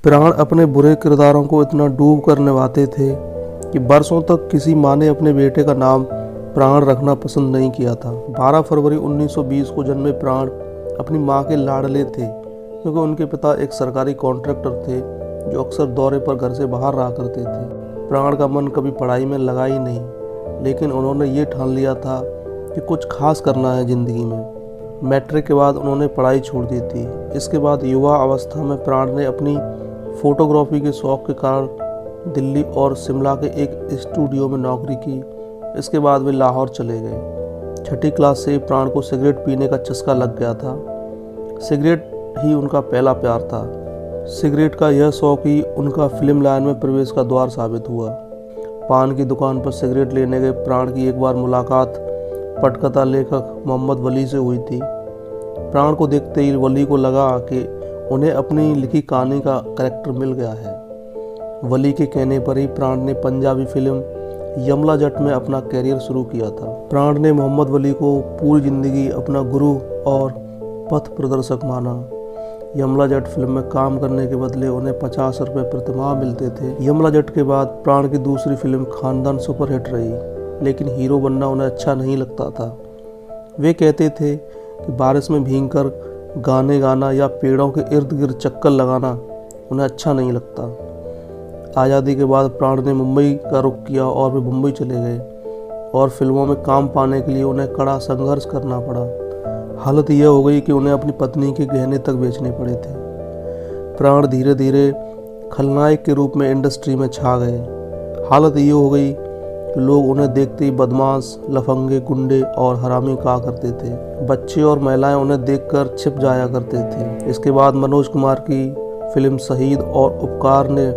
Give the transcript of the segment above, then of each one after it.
प्राण अपने बुरे किरदारों को इतना डूब कर निभाते थे कि बरसों तक किसी माँ ने अपने बेटे का नाम प्राण रखना पसंद नहीं किया था। 12 फरवरी 1920 को जन्मे प्राण अपनी माँ के लाडले थे, क्योंकि उनके पिता एक सरकारी कॉन्ट्रैक्टर थे जो अक्सर दौरे पर घर से बाहर रहा करते थे। प्राण का मन कभी पढ़ाई में लगा ही नहीं, लेकिन उन्होंने ये ठान लिया था कि कुछ खास करना है ज़िंदगी में। मैट्रिक के बाद उन्होंने पढ़ाई छोड़ दी थी। इसके बाद युवा अवस्था में प्राण ने अपनी फोटोग्राफी के शौक़ के कारण दिल्ली और शिमला के एक स्टूडियो में नौकरी की। इसके बाद वे लाहौर चले गए। छठी क्लास से प्राण को सिगरेट पीने का चस्का लग गया था। सिगरेट ही उनका पहला प्यार था। सिगरेट का यह शौक़ ही उनका फिल्म लाइन में प्रवेश का द्वार साबित हुआ। पान की दुकान पर सिगरेट लेने गए प्राण की एक बार मुलाकात पटकथा लेखक मोहम्मद वली से हुई थी। प्राण को देखते ही वली को लगा कि उन्हें अपनी लिखी कहानी का कैरेक्टर मिल गया है। वली के कहने पर ही प्राण ने पंजाबी फिल्म यमला जट में अपना कैरियर शुरू किया था। प्राण ने मोहम्मद वली को पूरी ज़िंदगी अपना गुरु और पथ प्रदर्शक माना। यमला जट फिल्म में काम करने के बदले उन्हें 50 रुपये प्रतिमाह मिलते थे। यमला जट के बाद प्राण की दूसरी फिल्म खानदान सुपरहिट रही, लेकिन हीरो बनना उन्हें अच्छा नहीं लगता था। वे कहते थे कि बारिश में भीगकर गाने गाना या पेड़ों के इर्द गिर्द चक्कर लगाना उन्हें अच्छा नहीं लगता। आज़ादी के बाद प्राण ने मुंबई का रुख किया और वे मुंबई चले गए और फिल्मों में काम पाने के लिए उन्हें कड़ा संघर्ष करना पड़ा। हालत यह हो गई कि उन्हें अपनी पत्नी के गहने तक बेचने पड़े थे। प्राण धीरे धीरे खलनायक के रूप में इंडस्ट्री में छा गए। हालत ये हो गई कि लोग उन्हें देखते ही बदमाश, लफंगे, गुंडे और हरामी कहा करते थे। बच्चे और महिलाएं उन्हें देखकर छिप जाया करते थे। इसके बाद मनोज कुमार की फिल्म शहीद और उपकार ने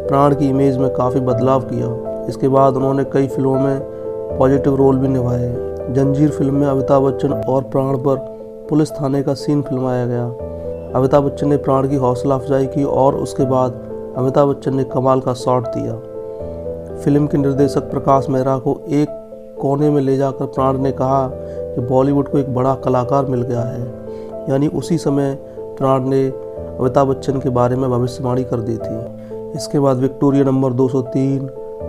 प्राण की इमेज में काफ़ी बदलाव किया। इसके बाद उन्होंने कई फिल्मों में पॉजिटिव रोल भी निभाए। जंजीर फिल्म में अमिताभ बच्चन और प्राण पर पुलिस थाने का सीन फिल्माया गया। अमिताभ बच्चन ने प्राण की हौसला अफजाई की और उसके बाद अमिताभ बच्चन ने कमाल का शॉट दिया। फिल्म के निर्देशक प्रकाश मेहरा को एक कोने में ले जाकर प्राण ने कहा कि बॉलीवुड को एक बड़ा कलाकार मिल गया है। यानी उसी समय प्राण ने अमिताभ बच्चन के बारे में भविष्यवाणी कर दी थी। इसके बाद विक्टोरिया नंबर 203,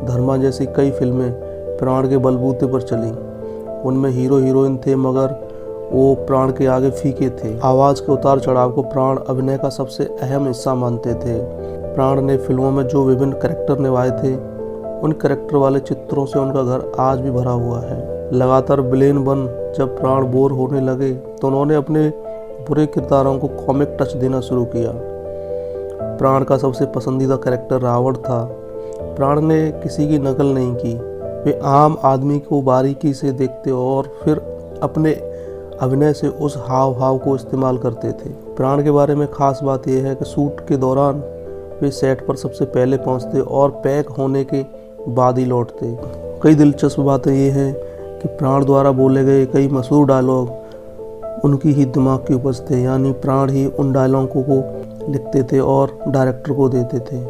धर्मा जैसी कई फिल्में प्राण के बलबूते पर चलीं। उनमें हीरो हीरोइन थे, मगर वो प्राण के आगे फीके थे। आवाज़ के उतार चढ़ाव को प्राण अभिनय का सबसे अहम हिस्सा मानते थे। प्राण ने फिल्मों में जो विभिन्न कैरेक्टर निभाए थे, उन कैरेक्टर वाले चित्रों से उनका घर आज भी भरा हुआ है। लगातार विलेन बन जब प्राण बोर होने लगे तो उन्होंने अपने बुरे किरदारों को कॉमिक टच देना शुरू किया। प्राण का सबसे पसंदीदा कैरेक्टर रावण था। प्राण ने किसी की नकल नहीं की। वे आम आदमी को बारीकी से देखते और फिर अपने अभिनय से उस हाव भाव को इस्तेमाल करते थे। प्राण के बारे में खास बात यह है कि शूट के दौरान वे सेट पर सबसे पहले पहुंचते और पैक होने के बाद ही लौटते। कई दिलचस्प बातें ये हैं कि प्राण द्वारा बोले गए कई मशहूर डायलॉग उनकी ही दिमाग की उपज थे। यानी प्राण ही उन डायलॉगों को लिखते थे और डायरेक्टर को देते थे।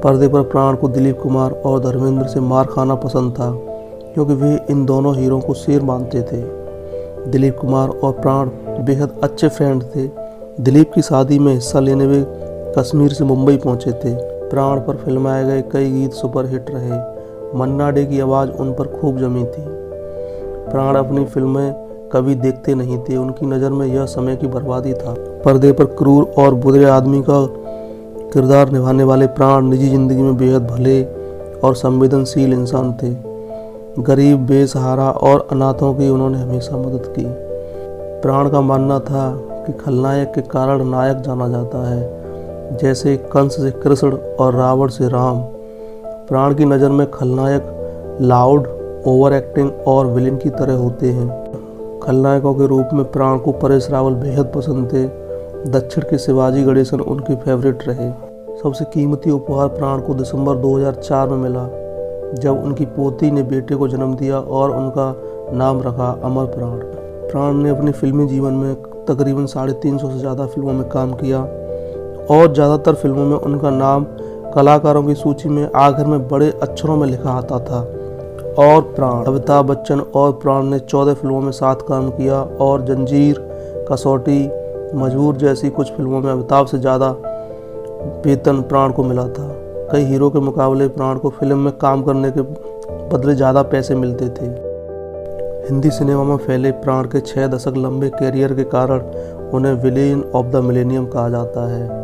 पर्दे पर प्राण को दिलीप कुमार और धर्मेंद्र से मार खाना पसंद था, क्योंकि वे इन दोनों हीरो को शेर मानते थे। दिलीप कुमार और प्राण बेहद अच्छे फ्रेंड थे। दिलीप की शादी में हिस्सा लेने वे कश्मीर से मुंबई पहुंचे थे। प्राण पर फिल्माए गए कई गीत सुपरहिट रहे। मन्ना डे की आवाज़ उन पर खूब जमी थी। प्राण अपनी फिल्में कभी देखते नहीं थे। उनकी नज़र में यह समय की बर्बादी था। पर्दे पर क्रूर और बुरे आदमी का किरदार निभाने वाले प्राण निजी ज़िंदगी में बेहद भले और संवेदनशील इंसान थे। गरीब, बेसहारा और अनाथों की उन्होंने हमेशा मदद की। प्राण का मानना था कि खलनायक के कारण नायक जाना जाता है, जैसे कंस से कृष्ण और रावण से राम। प्राण की नज़र में खलनायक लाउड, ओवर एक्टिंग और विलेन की तरह होते हैं। खलनायकों के रूप में प्राण को परेश रावल बेहद पसंद थे। दक्षिण के शिवाजी गणेशन उनके फेवरेट रहे। सबसे कीमती उपहार प्राण को दिसंबर 2004 में मिला, जब उनकी पोती ने बेटे को जन्म दिया और उनका नाम रखा अमर प्राण। प्राण ने अपने फिल्मी जीवन में तकरीबन 350 से ज़्यादा फिल्मों में काम किया और ज़्यादातर फिल्मों में उनका नाम कलाकारों की सूची में आखिर में बड़े अक्षरों में लिखा आता था। और प्राण, अमिताभ बच्चन और प्राण ने 14 फिल्मों में साथ काम किया और जंजीर, कसौटी, मजबूर जैसी कुछ फिल्मों में अमिताभ से ज़्यादा वेतन प्राण को मिला था। कई हीरो के मुकाबले प्राण को फिल्म में काम करने के बदले ज़्यादा पैसे मिलते थे। हिंदी सिनेमा में फैले प्राण के 6 दशक लंबे कैरियर के कारण उन्हें विलेन ऑफ द मिलेनियम कहा जाता है।